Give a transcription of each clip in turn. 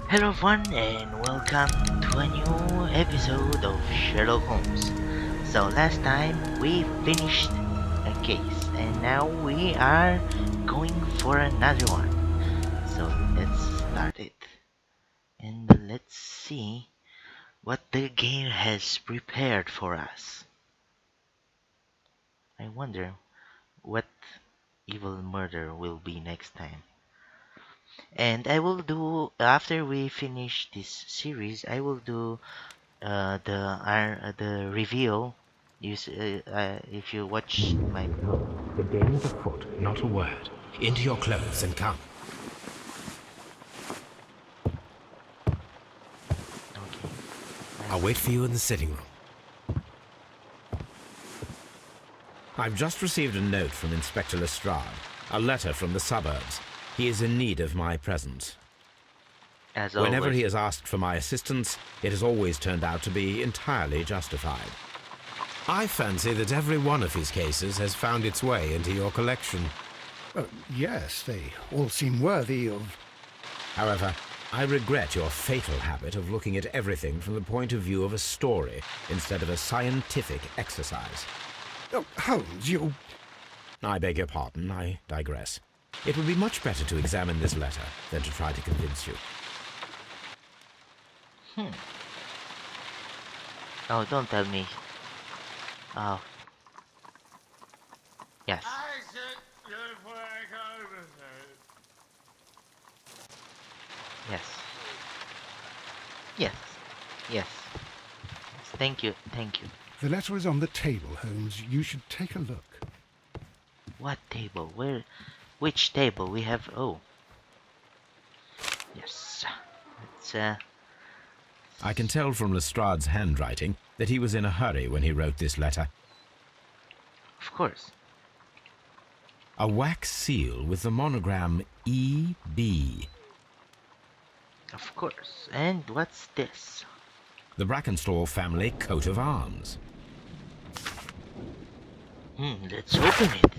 Hello everyone and welcome to a new episode of Sherlock Holmes. So last time we finished a case and now we are going for another one. So let's start it. And let's see what the game has prepared for us. I wonder what evil murder will be next time. And I will do after we finish this series. I will do the reveal. If you watch my The game is afoot, not a word. Into your clothes and come. okay, I'll wait for you in the sitting room. I've just received a note from Inspector Lestrade, a letter from the suburbs. He is in need of my presence. as Whenever always. he has asked for my assistance, it has always turned out to be entirely justified. I fancy that every one of his cases has found its way into your collection. Yes, they all seem worthy of... However, I regret your fatal habit of looking at everything from the point of view of a story instead of a scientific exercise. Oh, Holmes, you... I beg your pardon, I digress. It would be much better to examine this letter than to try to convince you. Oh, don't tell me. Oh, yes, yes, yes, yes. Thank you, thank you. The letter is on the table, Holmes. You should take a look. What table? Where? Which table? We have. Oh, yes. It's I can tell from Lestrade's handwriting that he was in a hurry when he wrote this letter. of course. A wax seal with the monogram E.B. Of course. And what's this? The Brackenstall family coat of arms. Let's open it.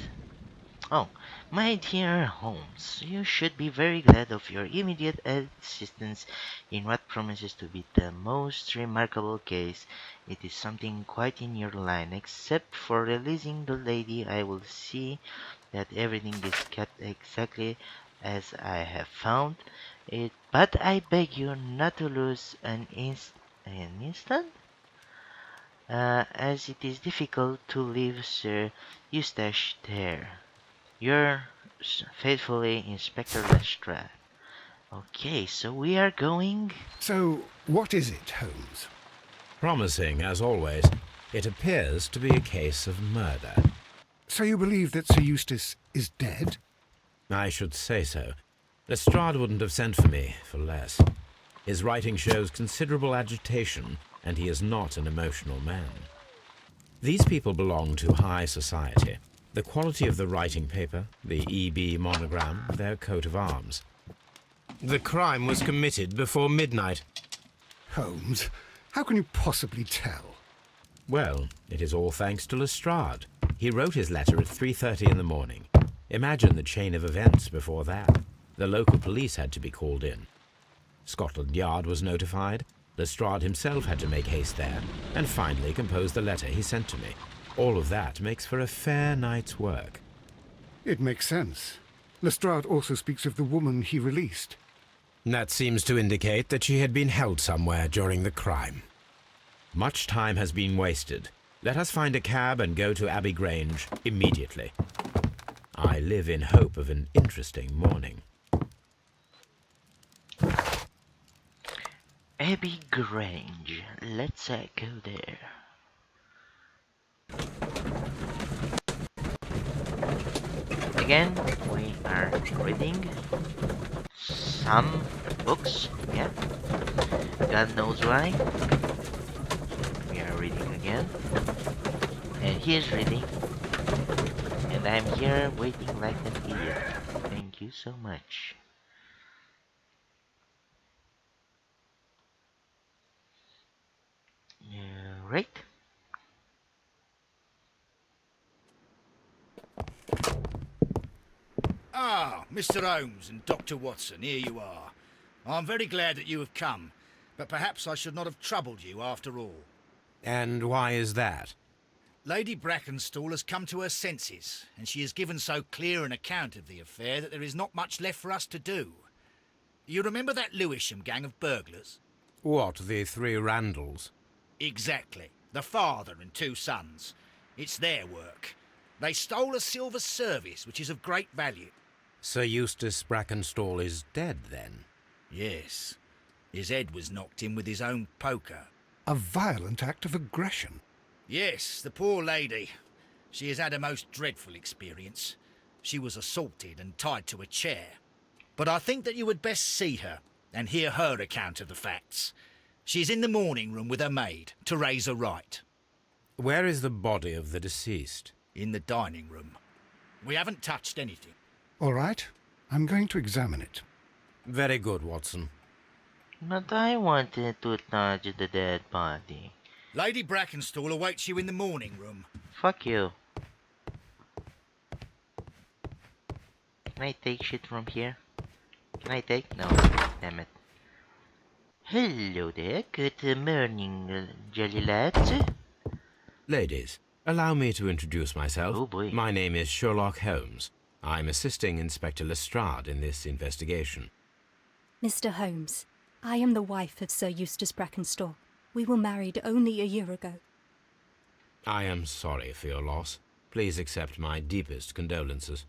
Oh, my dear Holmes, you should be very glad of your immediate assistance in what promises to be the most remarkable case. It is something quite in your line. Except for releasing the lady, I will see that everything is kept exactly as I have found it. But I beg you not to lose an instant, as it is difficult to leave Sir Eustache there. Yours faithfully, Inspector Lestrade. Okay, so we are going. So, what is it, Holmes? Promising, as always, it appears to be a case of murder. So you believe that Sir Eustace is dead? I should say so. Lestrade wouldn't have sent for me for less. His writing shows considerable agitation, and he is not an emotional man. These people belong to high society. The quality of the writing paper, the E.B. monogram, their coat of arms. The crime was committed before midnight. Holmes, how can you possibly tell? Well, it is all thanks to Lestrade. He wrote his letter at 3:30 in the morning. Imagine the chain of events before that. The local police had to be called in. Scotland Yard was notified. Lestrade himself had to make haste there, and finally compose the letter he sent to me. All of that makes for a fair night's work. It makes sense. Lestrade also speaks of the woman he released. That seems to indicate that she had been held somewhere during the crime. Much time has been wasted. Let us find a cab and go to Abbey Grange immediately. I live in hope of an interesting morning. Abbey Grange. Let's go there. Again, we are reading some books. Yeah, God knows why. We are reading again, and he is reading, and I'm here waiting like an idiot. Thank you so much. Right. Ah, Mr. Holmes and Dr. Watson, here you are. I'm very glad that you have come, but perhaps I should not have troubled you after all. And why is that? Lady Brackenstall has come to her senses, and she has given so clear an account of the affair that there is not much left for us to do. You remember that Lewisham gang of burglars? What, the three Randalls? Exactly. The father and two sons. It's their work. They stole a silver service, which is of great value. Sir Eustace Brackenstall is dead, then? Yes. His head was knocked in with his own poker. A violent act of aggression. Yes, the poor lady. She has had a most dreadful experience. She was assaulted and tied to a chair. But I think that you would best see her and hear her account of the facts. She's in the morning room with her maid, Teresa Wright. Where is the body of the deceased? In the dining room. We haven't touched anything. All right, I'm going to examine it. Very good, Watson. But I wanted to touch the dead body. Lady Brackenstall awaits you in the morning room. Fuck you. Can I take shit from here? Can I take? No. Damn it. Hello there. Good morning, jelly lads. Ladies, allow me to introduce myself. Oh boy. My name is Sherlock Holmes. I'm assisting Inspector Lestrade in this investigation. Mr. Holmes, I am the wife of Sir Eustace Brackenstall. We were married only a year ago. I am sorry for your loss. Please accept my deepest condolences.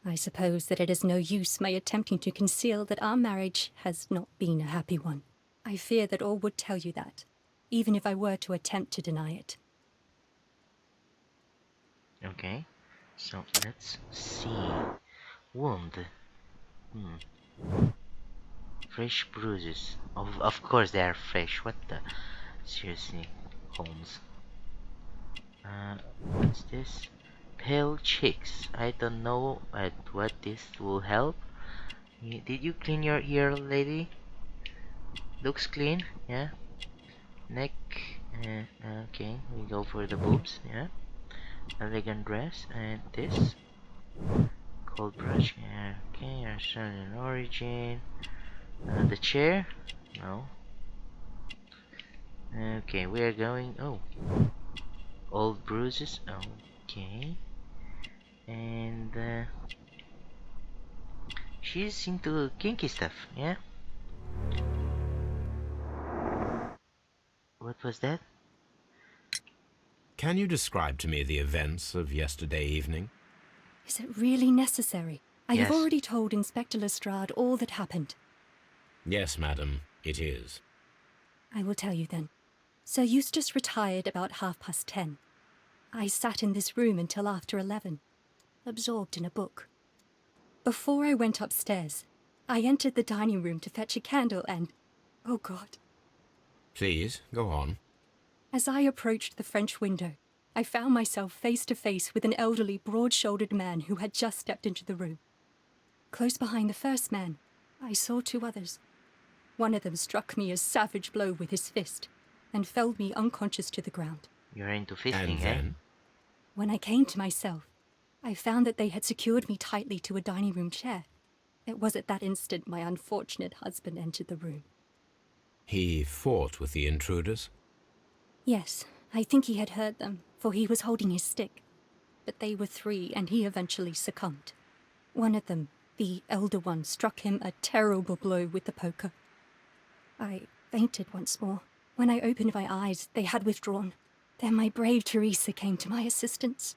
I suppose that it is no use my attempting to conceal that our marriage has not been a happy one. I fear that all would tell you that, even if I were to attempt to deny it. Okay. So let's see. Wound. Fresh bruises. Of course they are fresh. What the? Seriously, Holmes. What's this? Pale cheeks. I don't know what this will help. Did you clean your ear, lady? Looks clean. Yeah. Neck. Okay, we go for the boobs. Yeah. Elegant dress and this. Cold brush. Yeah. Okay. Australian origin. The chair. No. Okay, we are going. Oh. Old bruises. Okay. And she's into kinky stuff, yeah? What was that? Can you describe to me the events of yesterday evening? Is it really necessary? I have Yes. already told Inspector Lestrade all that happened. Yes, madam, it is. I will tell you then. Sir Eustace retired about 10:30. I sat in this room until after 11, absorbed in a book. Before I went upstairs, I entered the dining room to fetch a candle and... oh God. Please, go on. As I approached the French window, I found myself face to face with an elderly, broad-shouldered man who had just stepped into the room. Close behind the first man, I saw two others. One of them struck me a savage blow with his fist and felled me unconscious to the ground. You're into fisting, And then? When I came to myself, I found that they had secured me tightly to a dining room chair. It was at that instant my unfortunate husband entered the room. He fought with the intruders? Yes, I think he had heard them, for he was holding his stick. But they were three, and he eventually succumbed. One of them, the elder one, struck him a terrible blow with the poker. I fainted once more. When I opened my eyes, they had withdrawn. Then my brave Teresa came to my assistance.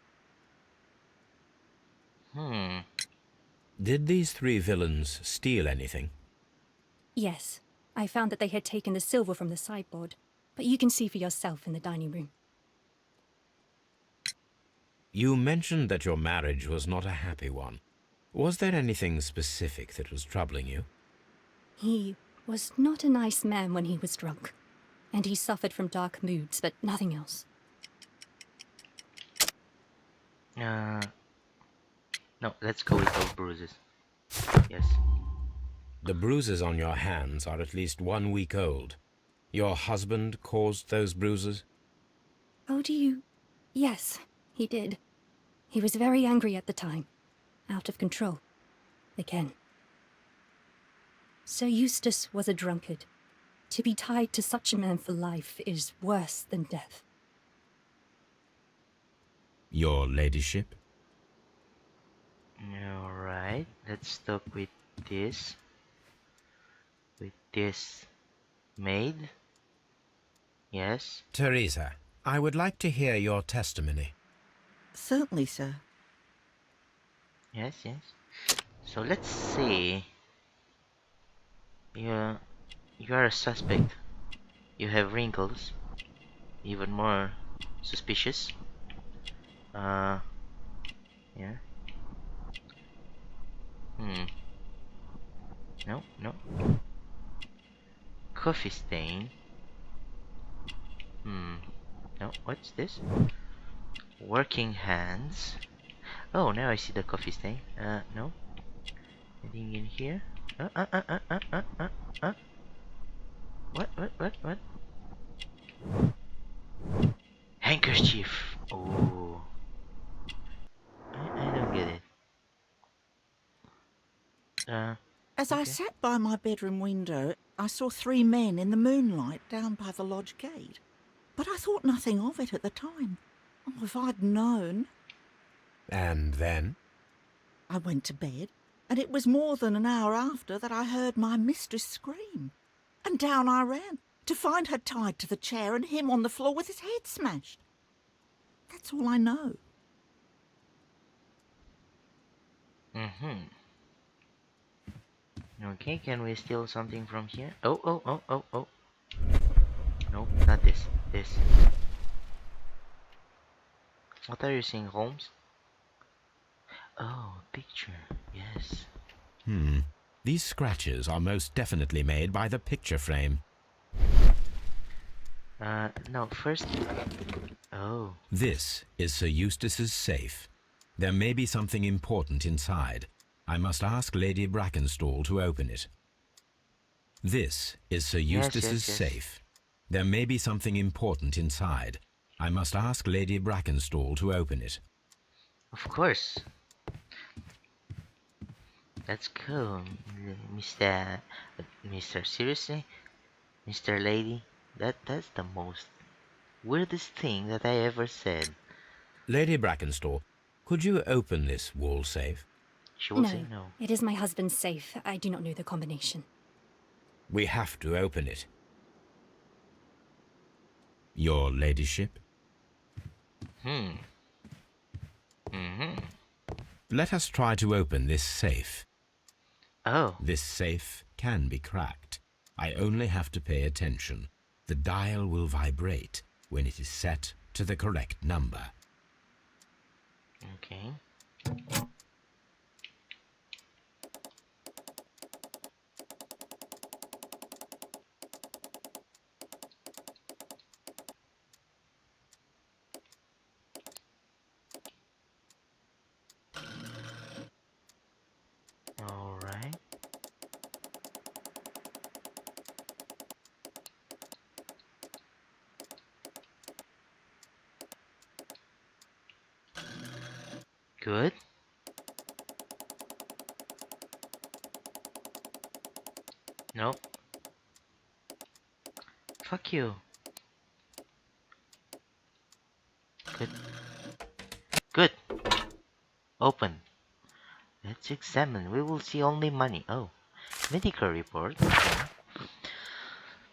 Did these three villains steal anything? Yes, I found that they had taken the silver from the sideboard, but you can see for yourself in the dining room. You mentioned that your marriage was not a happy one. Was there anything specific that was troubling you? He was not a nice man when he was drunk, and he suffered from dark moods, but nothing else. No, let's go with those bruises. Yes. The bruises on your hands are at least 1 week old. Your husband caused those bruises? Oh, do you... Yes, he did. He was very angry at the time. Out of control. Again. Sir Eustace was a drunkard. To be tied to such a man for life is worse than death. Your ladyship? Alright, let's talk with this. With this maid. Yes, Teresa, I would like to hear your testimony. Certainly, sir. yes, yes. So let's see. You, you are a suspect. You have wrinkles. Even more suspicious. Uh, yeah. Hmm. No, no. Coffee stain. Hmm. No, what's this? Working hands. Oh, now I see the coffee stain. No. Anything in here? Uh, uh, uh, uh, uh, uh, uh, uh. What? Handkerchief. Oh. I don't get it. Uh, As I okay. sat by my bedroom window, I saw 3 men in the moonlight down by the lodge gate. But I thought nothing of it at the time. Oh, if I'd known. And then? I went to bed, and it was more than an hour after that I heard my mistress scream. And down I ran, to find her tied to the chair and him on the floor with his head smashed. That's all I know. Mm-hmm. Okay, can we steal something from here? Oh. No, not this. This. What are you seeing, Holmes? Oh, picture. Yes. These scratches are most definitely made by the picture frame. No, first. Oh. This is Sir Eustace's safe. There may be something important inside. I must ask Lady Brackenstall to open it. This is Sir Eustace's Yes. safe. There may be something important inside. I must ask Lady Brackenstall to open it. Of course. Let's go, Mr. Mr. Seriously? Mr. Lady? That's the most weirdest thing that I ever said. Lady Brackenstall, could you open this wall safe? She will say No, no. it is my husband's safe. I do not know the combination. We have to open it. Your ladyship? Mm-hmm. Let us try to open this safe. Oh. This safe can be cracked. I only have to pay attention. The dial will vibrate when it is set to the correct number. Okay. Alright. Good. Nope. Fuck you. Good. Good. Open. Let's examine. We will see only money. Oh. Medical report. Okay.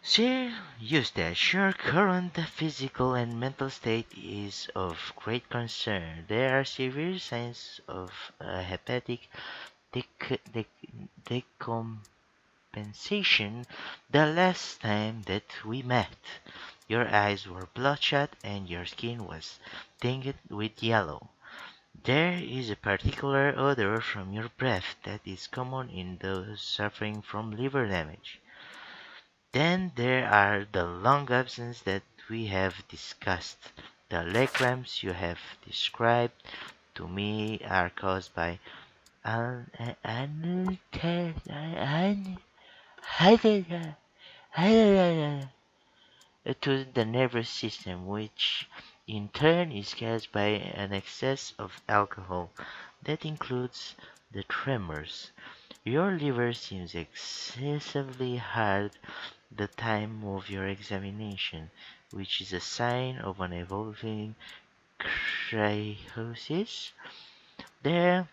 Sir Eustace, your current physical and mental state is of great concern. There are severe signs of hepatic decompensation. The last time that we met, your eyes were bloodshot and your skin was tinged with yellow. There is a particular odor from your breath that is common in those suffering from liver damage. Then there are the lung absence that we have discussed. The leg cramps you have described to me are caused by an to the nervous system, which in turn is caused by an excess of alcohol. That includes the tremors. Your liver seems excessively hard the time of your examination, which is a sign of an evolving cirrhosis. There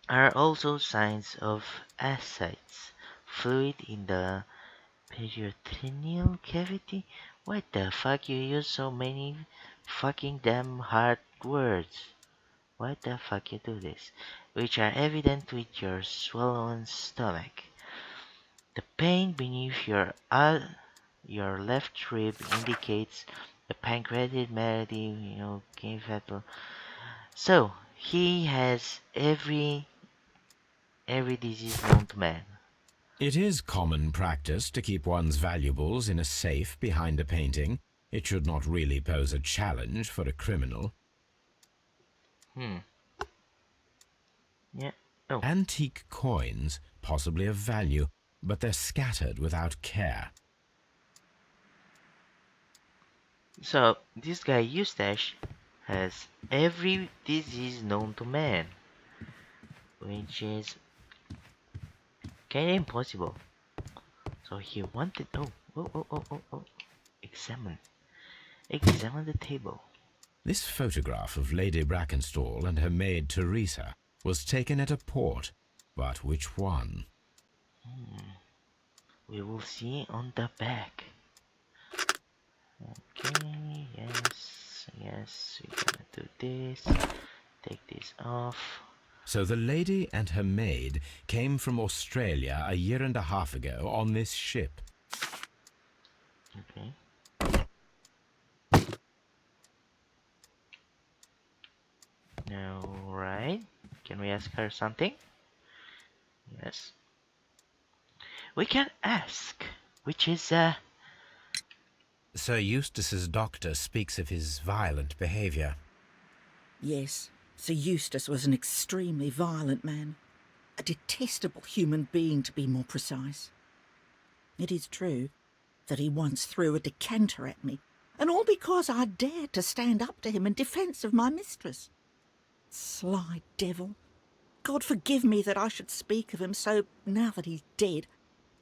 are also signs of ascites, fluid in the peritoneal cavity. What the fuck? You use so many fucking damn hard words. Why the fuck you do this? Which are evident with your swollen stomach. The pain beneath your left rib indicates a pancreatic malady, fatal. So he has every disease known to man. It is common practice to keep one's valuables in a safe behind a painting. It should not really pose a challenge for a criminal. Hmm. Yeah. Oh. Antique coins, possibly of value, but they're scattered without care. So this guy Eustache has every disease known to man, which is kinda impossible. So he wanted. Oh. Examine the table. This photograph of Lady Brackenstall and her maid Teresa was taken at a port, but which one? We will see on the back. Okay, yes, we're gonna do this. Take this off. So the lady and her maid came from Australia a year and a half ago on this ship. Okay. Alright. Can we ask her something? Yes. We can ask, which is, Sir Eustace's doctor speaks of his violent behaviour. Yes, Sir Eustace was an extremely violent man. A detestable human being, to be more precise. It is true that he once threw a decanter at me, and all because I dared to stand up to him in defence of my mistress. Sly devil. God forgive me that I should speak of him so now that he's dead,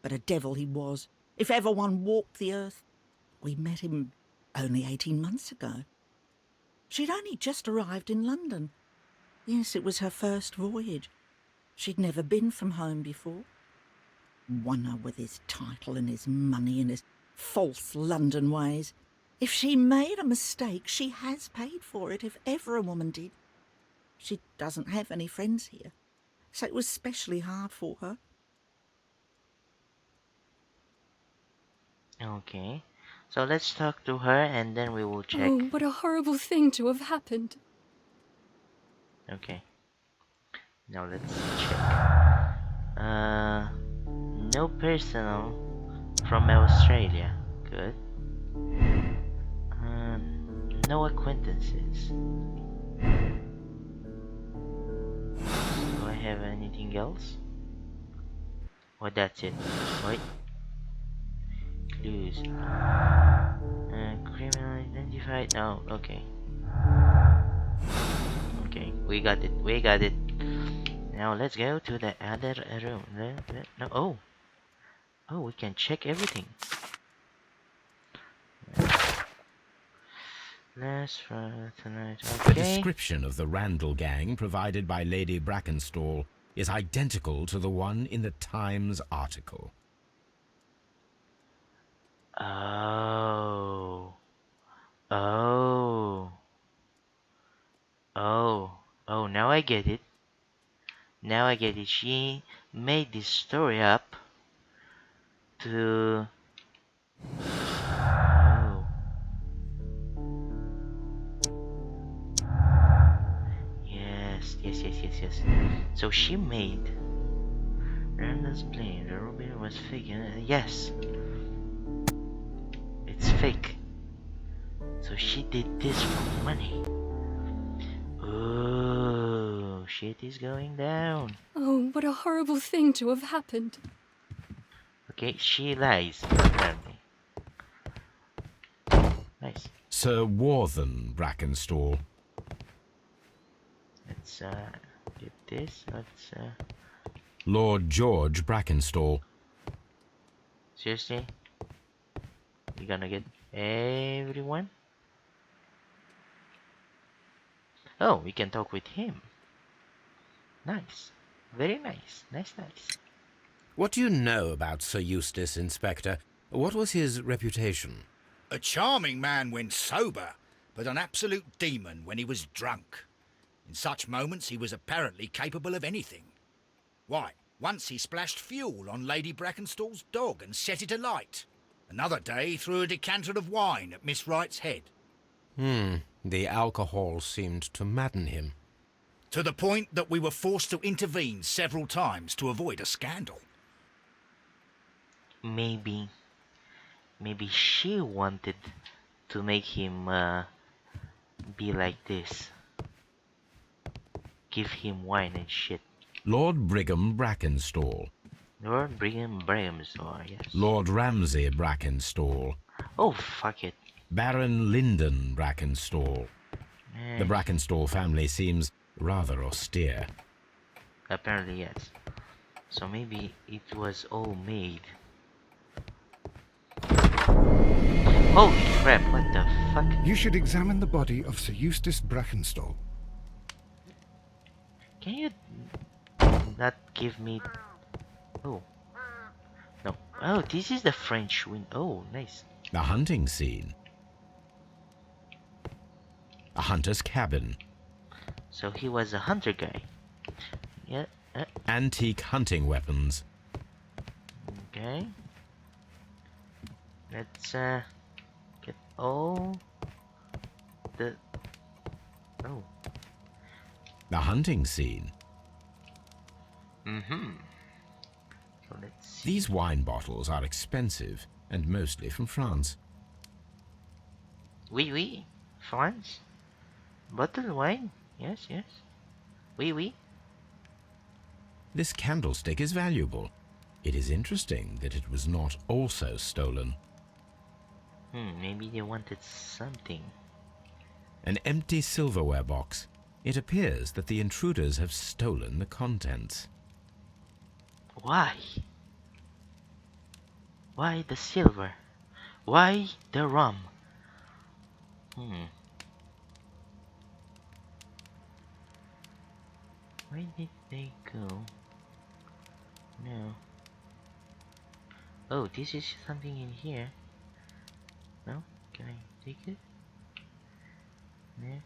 but a devil he was, if ever one walked the earth. We met him only 18 months ago. She'd only just arrived in London. Yes, it was her first voyage. She'd never been from home before. Wonder with his title and his money and his false London ways. If she made a mistake, she has paid for it, if ever a woman did. She doesn't have any friends here, so it was specially hard for her. okay. So let's talk to her and then we will check. Oh, what a horrible thing to have happened. Okay. Now let's check. No personal from Australia. Good. No acquaintances. Do I have anything else? Oh, that's it. Wait. Clues. Criminal identified. No. Okay. Okay. We got it. Now let's go to the other room. No. Oh, we can check everything. Last for tonight. The Okay. description of the Randall gang provided by Lady Brackenstall is identical to the one in the Times article. Oh. Now I get it. She made this story up to. Oh. Yes. So she made Randall's plane. The Robin was fake. Yes. It's fake. So she did this for money. Oh, shit is going down. Oh, what a horrible thing to have happened. Okay, she lies, apparently. Nice. Sir Warthen Brackenstall. Let's get this. Let's Lord George Brackenstall. Seriously? You gonna get everyone? Oh, we can talk with him. Nice. Very nice. Nice. What do you know about Sir Eustace, Inspector? What was his reputation? A charming man when sober, but an absolute demon when he was drunk. In such moments he was apparently capable of anything. Why, once he splashed fuel on Lady Brackenstall's dog and set it alight. Another day he threw a decanter of wine at Miss Wright's head. The alcohol seemed to madden him. To the point that we were forced to intervene several times to avoid a scandal. Maybe she wanted to make him be like this. Give him wine and shit. Lord Brigham Brackenstall. Lord Brighamsor, yes. Lord Ramsay Brackenstall. Oh, fuck it. Baron Lyndon Brackenstall. Eh, The Brackenstall family seems rather austere. apparently, yes. So maybe it was all made. Holy crap, what the fuck? You should examine the body of Sir Eustace Brackenstall. Can you not give me... Oh. No. Oh, this is the French wind. Oh, nice. The hunting scene. A hunter's cabin. So he was a hunter guy. Yeah. Antique hunting weapons. Okay. Let's get all the... Oh. The hunting scene. So let's see. These wine bottles are expensive and mostly from France. Oui. France. Bottled wine. Yes. Oui. This candlestick is valuable. It is interesting that it was not also stolen. Maybe they wanted something. An empty silverware box. It appears that the intruders have stolen the contents. Why? Why the silver? Why the rum? Where did they go? No. Oh, this is something in here. No? Can I take it? No.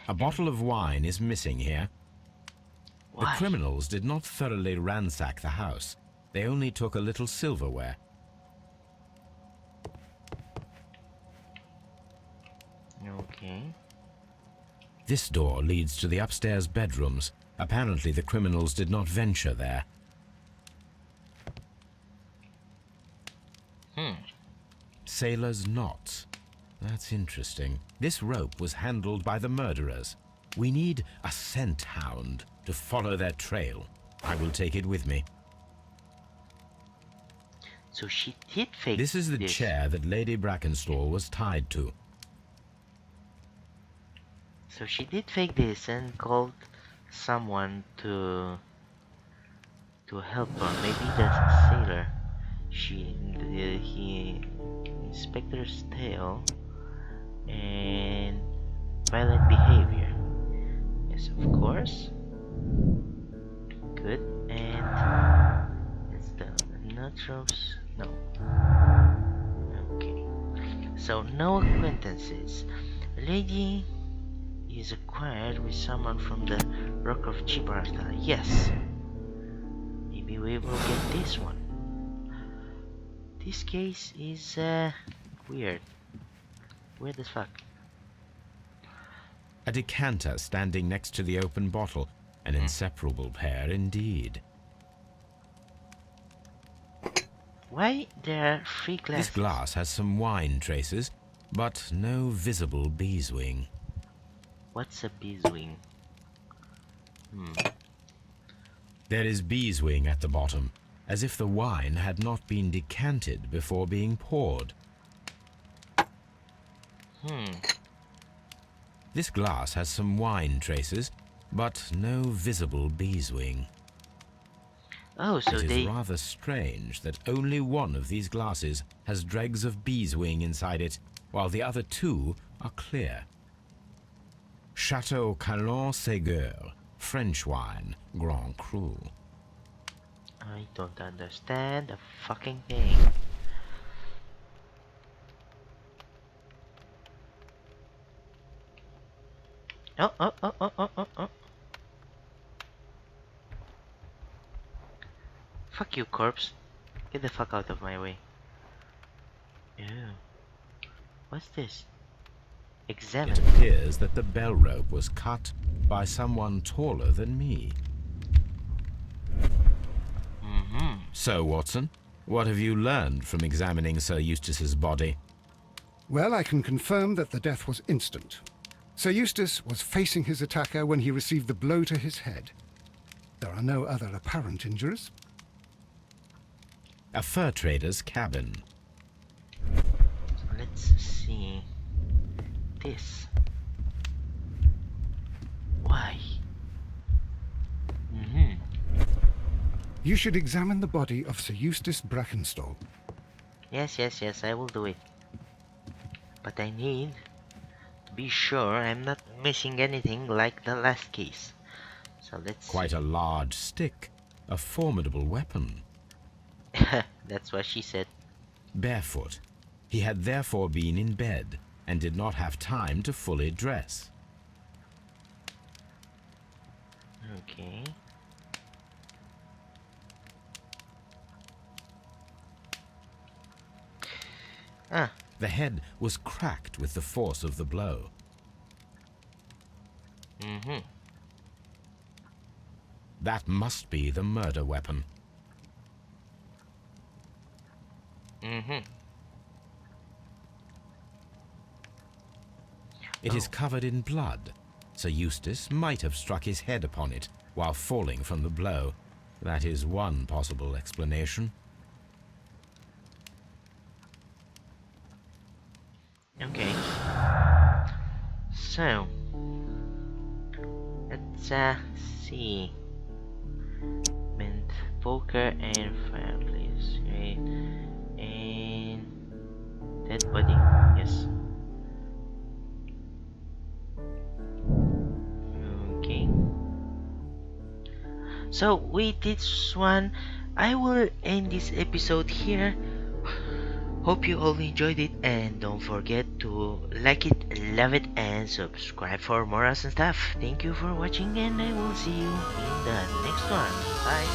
A bottle of wine is missing here. The Why? criminals did not thoroughly ransack the house. They only took a little silverware. Okay. This door leads to the upstairs bedrooms. Apparently the criminals did not venture there. Sailor's knots. That's interesting. This rope was handled by the murderers. We need a scent hound to follow their trail. I will take it with me. So she did fake This is the chair that Lady Brackenstall was tied to. So she did fake this and called someone to help her. Maybe the sailor. He Inspector's tale and violent behavior. Yes, of course. Good. And it's the Nutros. No. Okay. So no acquaintances. Lady is acquired with someone from the Rock of Gibraltar. Yes. Maybe we will get this one. This case is weird. Weird as fuck. A decanter standing next to the open bottle. An inseparable pair indeed. Why there are three glasses? This glass has some wine traces, but no visible beeswing. What's a beeswing? There is beeswing at the bottom, as if the wine had not been decanted before being poured. This glass has some wine traces, but no visible beeswing. Oh, so It is they... rather strange that only one of these glasses has dregs of beeswing inside it, while the other two are clear. Chateau Calon Ségur, French wine, Grand Cru. I don't understand a fucking thing. Oh, oh, oh, oh, oh, oh, oh. Fuck you, corpse. Get the fuck out of my way. Ew. What's this? Examine. It appears that the bell rope was cut by someone taller than me. So, Watson, what have you learned from examining Sir Eustace's body? Well, I can confirm that the death was instant. Sir Eustace was facing his attacker when he received the blow to his head. There are no other apparent injuries. A fur trader's cabin. Let's see. This. Why? You should examine the body of Sir Eustace Brackenstall. Yes, yes, yes, I will do it. But I need to be sure I'm not missing anything like the last case. So let's Quite a large stick, a formidable weapon. see. That's what she said. Barefoot, he had therefore been in bed and did not have time to fully dress. Okay. Ah, The head was cracked with the force of the blow. That must be the murder weapon. It is covered in blood. Sir Eustace might have struck his head upon it while falling from the blow. That is one possible explanation. okay. So, let's see. Mint, poker, and fireplace. Right? And dead body. Yes. Okay. So with this one, I will end this episode here. Hope you all enjoyed it, and don't forget to like it, love it, and subscribe for more awesome stuff. Thank you for watching, and I will see you in the next one. Bye.